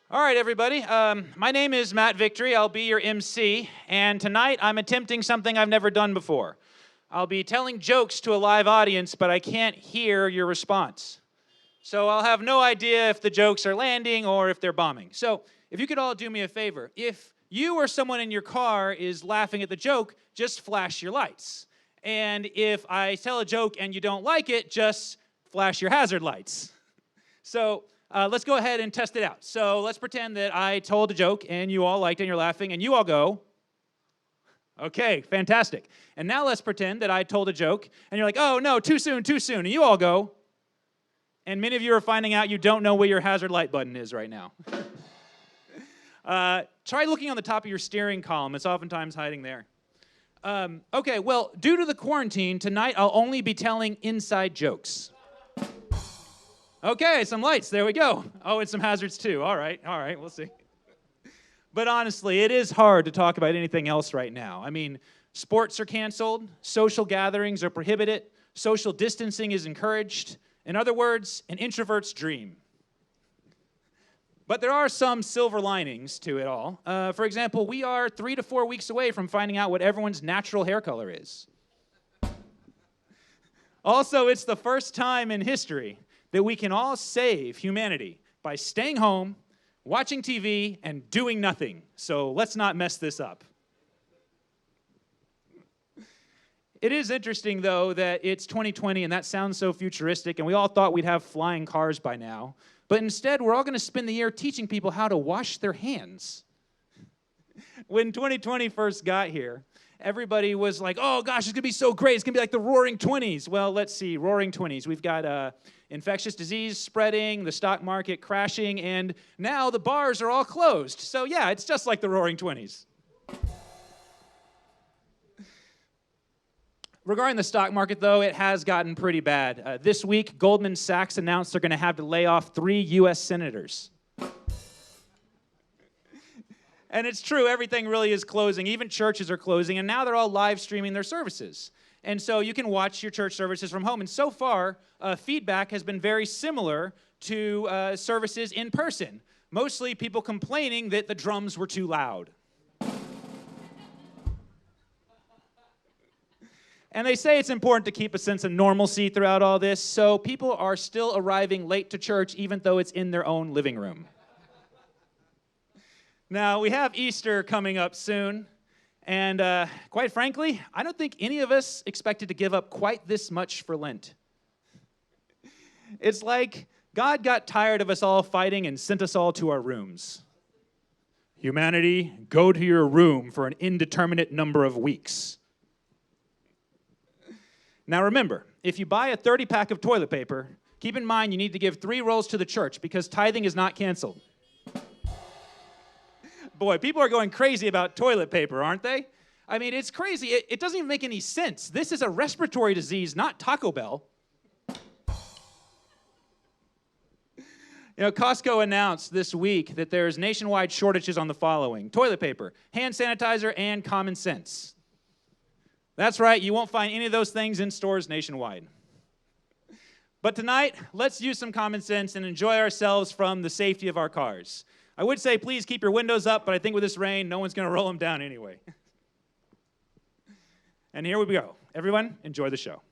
All right, everybody. My name is Matt Victory. I'll be your MC, and tonight I'm attempting something I've never done before. I'll be telling jokes to a live audience, but I can't hear your response. So I'll have no idea if the jokes are landing or if they're bombing. So if you could all do me a favor, if you or someone in your car is laughing at the joke, just flash your lights. And if I tell a joke and you don't like it, just flash your hazard lights. So let's go ahead and test it out. So let's pretend that I told a joke and you all liked it and you're laughing and you all go, okay, fantastic. And now let's pretend that I told a joke and you're like, oh no, too soon, and you all go, and many of you are finding out you don't know where your hazard light button is right now. Try looking on the top of your steering column. It's oftentimes hiding there. Okay, well, due to the quarantine, tonight I'll only be telling inside jokes. Okay, some lights, there we go. Oh, and some hazards too. All right, we'll see. But honestly, it is hard to talk about anything else right now. I mean, sports are canceled, social gatherings are prohibited, social distancing is encouraged. In other words, an introvert's dream. But there are some silver linings to it all. For example, we are 3 to 4 weeks away from finding out what everyone's natural hair color is. Also, it's the first time in history that we can all save humanity by staying home, watching TV, and doing nothing. So let's not mess this up. It is interesting, though, that it's 2020, and that sounds so futuristic, and we all thought we'd have flying cars by now. But instead, we're all going to spend the year teaching people how to wash their hands. When 2020 first got here, everybody was like, oh, gosh, it's going to be so great. It's going to be like the Roaring '20s. Well, let's see, Roaring '20s. We've got infectious disease spreading, the stock market crashing, and now the bars are all closed. So, yeah, it's just like the Roaring '20s. Regarding the stock market, though, it has gotten pretty bad. This week, Goldman Sachs announced they're going to have to lay off 3 U.S. senators. And it's true, everything really is closing. Even churches are closing, and now they're all live streaming their services. And so you can watch your church services from home. And so far, feedback has been very similar to services in person. Mostly people complaining that the drums were too loud. And they say it's important to keep a sense of normalcy throughout all this, so people are still arriving late to church even though it's in their own living room. Now, we have Easter coming up soon, and quite frankly, I don't think any of us expected to give up quite this much for Lent. It's like God got tired of us all fighting and sent us all to our rooms. Humanity, go to your room for an indeterminate number of weeks. Now remember, if you buy a 30-pack of toilet paper, keep in mind you need to give 3 rolls to the church because tithing is not canceled. Boy, people are going crazy about toilet paper, aren't they? I mean, it's crazy. It doesn't even make any sense. This is a respiratory disease, not Taco Bell. You know, Costco announced this week that there's nationwide shortages on the following: toilet paper, hand sanitizer, and common sense. That's right, you won't find any of those things in stores nationwide. But tonight, let's use some common sense and enjoy ourselves from the safety of our cars. I would say please keep your windows up, but I think with this rain, no one's going to roll them down anyway. And here we go. Everyone, enjoy the show.